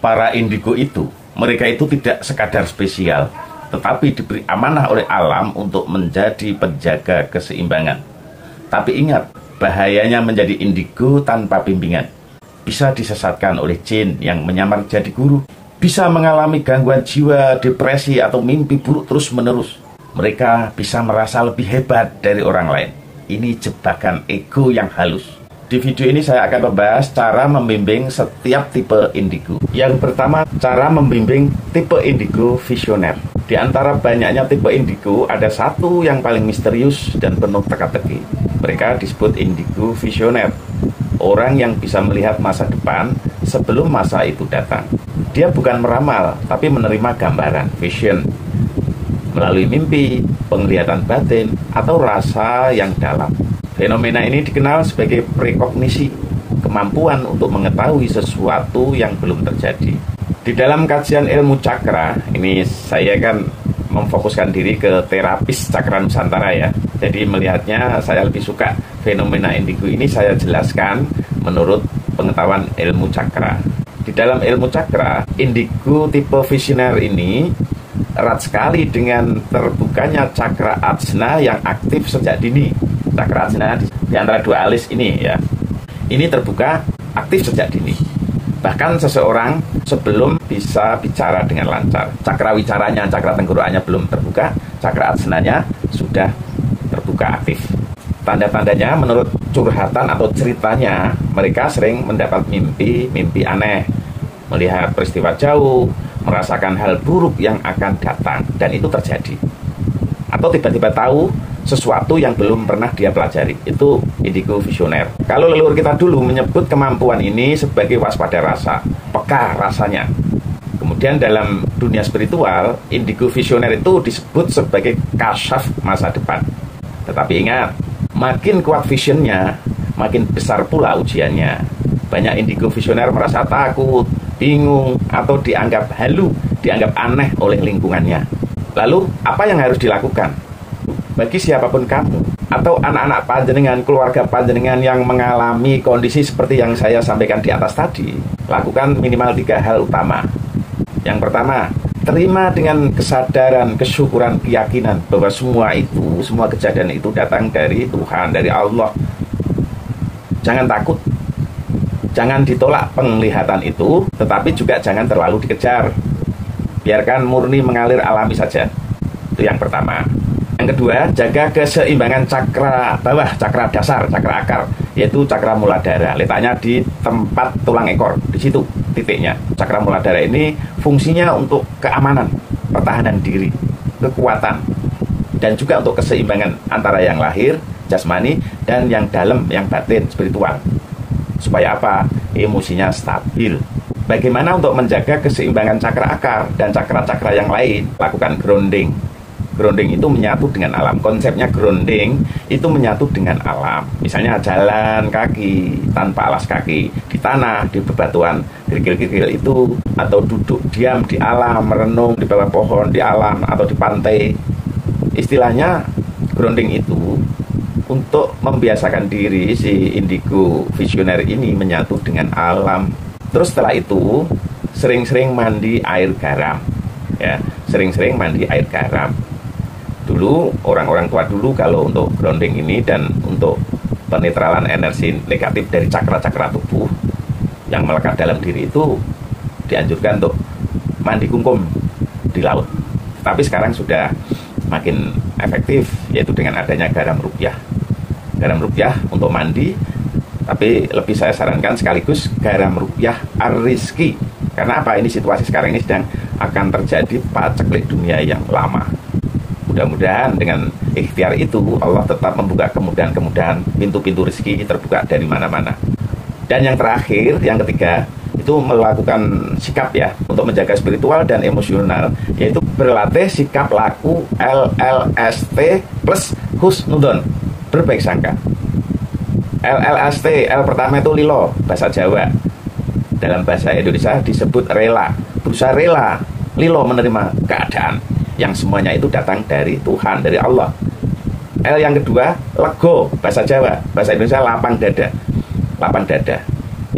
Para indigo itu, mereka itu tidak sekadar spesial, tetapi diberi amanah oleh alam untuk menjadi penjaga keseimbangan. Tapi ingat, bahayanya menjadi indigo tanpa bimbingan. Bisa disesatkan oleh jin yang menyamar jadi guru. Bisa mengalami gangguan jiwa, depresi, atau mimpi buruk terus-menerus. Mereka bisa merasa lebih hebat dari orang lain. Ini jebakan ego yang halus. Di video ini saya akan membahas cara membimbing setiap tipe indigo. Yang pertama, cara membimbing tipe indigo visioner. Di antara banyaknya tipe indigo, ada satu yang paling misterius dan penuh teka-teki. Mereka disebut indigo visioner. Orang yang bisa melihat masa depan sebelum masa itu datang. Dia bukan meramal, tapi menerima gambaran, vision, melalui mimpi, penglihatan batin, atau rasa yang dalam. Fenomena ini dikenal sebagai prekognisi, kemampuan untuk mengetahui sesuatu yang belum terjadi. Di dalam kajian ilmu cakra, ini saya kan memfokuskan diri ke terapis cakra Nusantara ya. Jadi melihatnya saya lebih suka fenomena indigo ini saya jelaskan menurut pengetahuan ilmu cakra. Di dalam ilmu cakra, indigo tipe visioner ini erat sekali dengan terbukanya cakra ajna yang aktif sejak dini. Cakra ajna di antara dua alis ini ya, ini terbuka aktif sejak dini. Bahkan seseorang sebelum bisa bicara dengan lancar, cakra wicaranya, cakra tenggorokannya belum terbuka, cakra ajnanya sudah terbuka aktif. Tanda-tandanya menurut curhatan atau ceritanya, mereka sering mendapat mimpi aneh, melihat peristiwa jauh, merasakan hal buruk yang akan datang, dan itu terjadi. Atau tiba-tiba tahu sesuatu yang belum pernah dia pelajari. Itu indigo visioner. Kalau leluhur kita dulu menyebut kemampuan ini sebagai waspada rasa, peka rasanya. Kemudian dalam dunia spiritual, indigo visioner itu disebut sebagai kasyaf masa depan. Tetapi ingat, makin kuat visionnya, makin besar pula ujiannya. Banyak indigo visioner merasa takut, bingung, atau dianggap halu, dianggap aneh oleh lingkungannya. Lalu, apa yang harus dilakukan? Bagi siapapun kamu, atau anak-anak panjenengan, keluarga panjenengan yang mengalami kondisi seperti yang saya sampaikan di atas tadi, lakukan minimal 3 hal utama. Yang pertama, terima dengan kesadaran, kesyukuran, keyakinan bahwa semua kejadian itu datang dari Tuhan, dari Allah. Jangan takut. Jangan ditolak penglihatan itu, tetapi juga jangan terlalu dikejar. Biarkan murni mengalir alami saja. Itu yang pertama. Yang kedua, jaga keseimbangan cakra bawah, cakra dasar, cakra akar, yaitu cakra muladhara. Letaknya di tempat tulang ekor, di situ titiknya. Cakra muladhara ini fungsinya untuk keamanan, pertahanan diri, kekuatan, dan juga untuk keseimbangan antara yang lahir, jasmani, dan yang dalam, yang batin, spiritual. Supaya apa? Emosinya stabil. Bagaimana untuk menjaga keseimbangan cakra akar dan cakra-cakra yang lain? Lakukan grounding. Grounding itu menyatu dengan alam. Konsepnya grounding itu menyatu dengan alam. Misalnya jalan kaki tanpa alas kaki di tanah, di bebatuan kerikil-kerikil itu, atau duduk diam di alam, merenung di bawah pohon di alam, atau di pantai. Istilahnya grounding itu untuk membiasakan diri si indigo visioner ini menyatu dengan alam. Terus setelah itu sering-sering mandi air garam ya, sering-sering mandi air garam. Dulu orang-orang tua dulu kalau untuk grounding ini dan untuk penetralan energi negatif dari cakra-cakra tubuh yang melekat dalam diri itu dianjurkan untuk mandi kungkum di laut. Tapi sekarang sudah makin efektif, yaitu dengan adanya garam ruqyah. Garam ruqyah untuk mandi, tapi lebih saya sarankan sekaligus garam ruqyah ar-rizki. Karena apa? Ini situasi sekarang ini sedang akan terjadi paceklik dunia yang lama. Mudah-mudahan dengan ikhtiar itu Allah tetap membuka kemudahan-kemudahan, pintu-pintu rezeki terbuka dari mana-mana. Dan yang terakhir, yang ketiga, itu melakukan sikap ya untuk menjaga spiritual dan emosional, yaitu berlatih sikap laku LLST plus husnudon, berbaik sangka. LLST, L pertama itu lilo, bahasa Jawa. Dalam bahasa Indonesia disebut rela, berusaha rela, lilo menerima keadaan yang semuanya itu datang dari Tuhan, dari Allah. L yang kedua, lego, bahasa Jawa, bahasa Indonesia lapang dada. Lapang dada.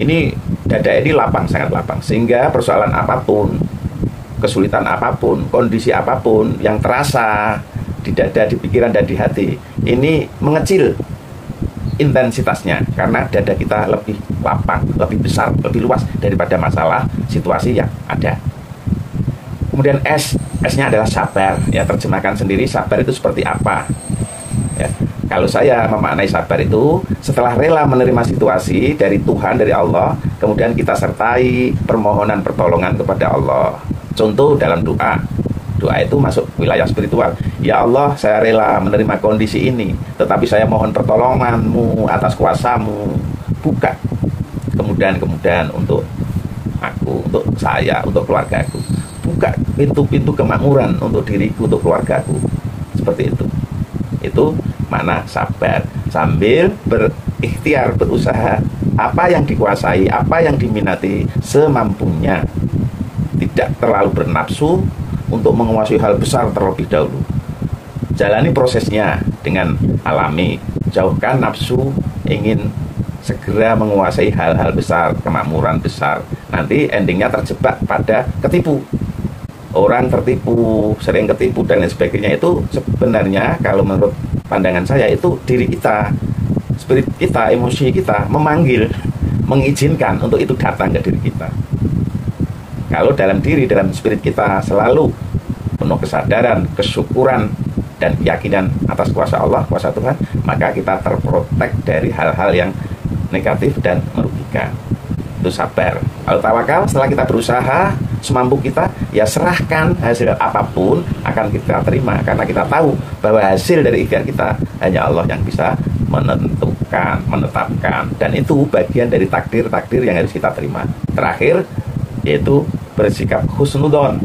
Ini dada ini lapang, sangat lapang, sehingga persoalan apapun, kesulitan apapun, kondisi apapun yang terasa di dada, di pikiran, dan di hati, ini mengecil intensitasnya karena dada kita lebih lapang, lebih besar, lebih luas daripada masalah situasi yang ada. Kemudian S-nya adalah sabar. Ya, terjemahkan sendiri sabar itu seperti apa. Ya, kalau saya memaknai sabar itu setelah rela menerima situasi dari Tuhan, dari Allah, kemudian kita sertai permohonan pertolongan kepada Allah. Contoh dalam doa. Doa itu masuk wilayah spiritual. Ya Allah, saya rela menerima kondisi ini, tetapi saya mohon pertolonganmu atas kuasamu. Buka kemudahan-kemudahan untuk aku, untuk saya, untuk keluargaku. Buka pintu-pintu kemakmuran untuk diriku, untuk keluargaku. Seperti itu. Itu makna sabar. Sambil berikhtiar, berusaha apa yang dikuasai, apa yang diminati semampunya. Tidak terlalu bernafsu untuk menguasai hal besar terlebih dahulu. Jalani prosesnya dengan alami. Jauhkan nafsu ingin segera menguasai hal-hal besar, kemakmuran besar. Nanti endingnya terjebak pada ketipu. Orang tertipu, sering ketipu dan lain sebagainya. Itu sebenarnya kalau menurut pandangan saya itu diri kita, spirit kita, emosi kita memanggil, mengizinkan untuk itu datang ke diri kita. Kalau dalam diri, dalam spirit kita selalu penuh kesadaran, kesyukuran, dan keyakinan atas kuasa Allah, kuasa Tuhan, maka kita terprotek dari hal-hal yang negatif dan merugikan. Itu sabar. Kalau tawakal, setelah kita berusaha semampu kita, ya serahkan hasil apapun akan kita terima, karena kita tahu bahwa hasil dari ikhtiar kita hanya Allah yang bisa menentukan, menetapkan, dan itu bagian dari takdir-takdir yang harus kita terima. Terakhir, yaitu bersikap husnudon,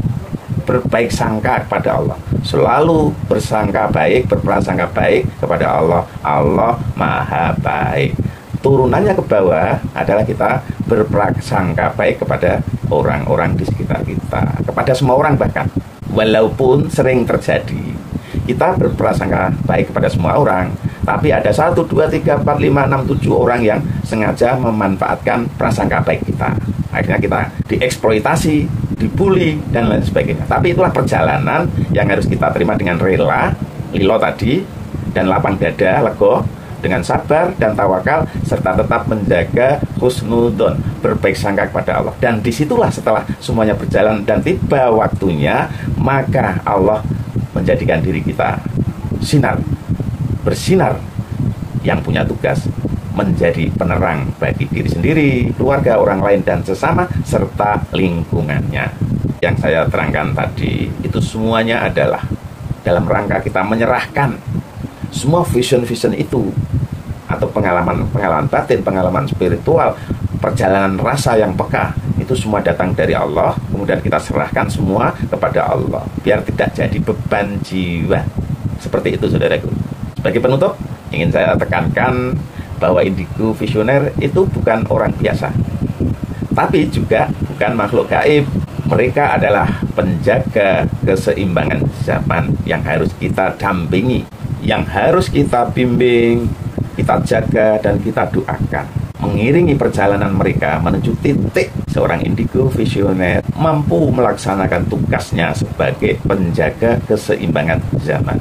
berbaik sangka kepada Allah, selalu bersangka baik, berprasangka baik kepada Allah. Allah Maha Baik. Turunannya ke bawah adalah kita berprasangka baik kepada orang-orang di sekitar kita, kepada semua orang bahkan. Walaupun sering terjadi kita berprasangka baik kepada semua orang, tapi ada 1, 2, 3, 4, 5, 6, 7 orang yang sengaja memanfaatkan prasangka baik kita. Akhirnya kita dieksploitasi, dibully, dan lain sebagainya. Tapi itulah perjalanan yang harus kita terima dengan rela, lilo tadi, dan lapang dada, lego, dengan sabar dan tawakal, serta tetap menjaga husnudon, berbaik sangka kepada Allah. Dan disitulah setelah semuanya berjalan dan tiba waktunya, maka Allah menjadikan diri kita sinar, bersinar, yang punya tugas menjadi penerang bagi diri sendiri, keluarga, orang lain, dan sesama, serta lingkungannya. Yang saya terangkan tadi, itu semuanya adalah dalam rangka kita menyerahkan semua vision-vision itu, atau pengalaman-pengalaman batin, pengalaman spiritual, perjalanan rasa yang peka, itu semua datang dari Allah. Kemudian kita serahkan semua kepada Allah, biar tidak jadi beban jiwa. Seperti itu, saudaraku. Sebagai penutup, ingin saya tekankan bahwa indigo visioner itu bukan orang biasa, tapi juga bukan makhluk gaib. Mereka adalah penjaga keseimbangan zaman yang harus kita dampingi, yang harus kita bimbing, kita jaga, dan kita doakan. Mengiringi perjalanan mereka menuju titik seorang indigo visioner mampu melaksanakan tugasnya sebagai penjaga keseimbangan zaman.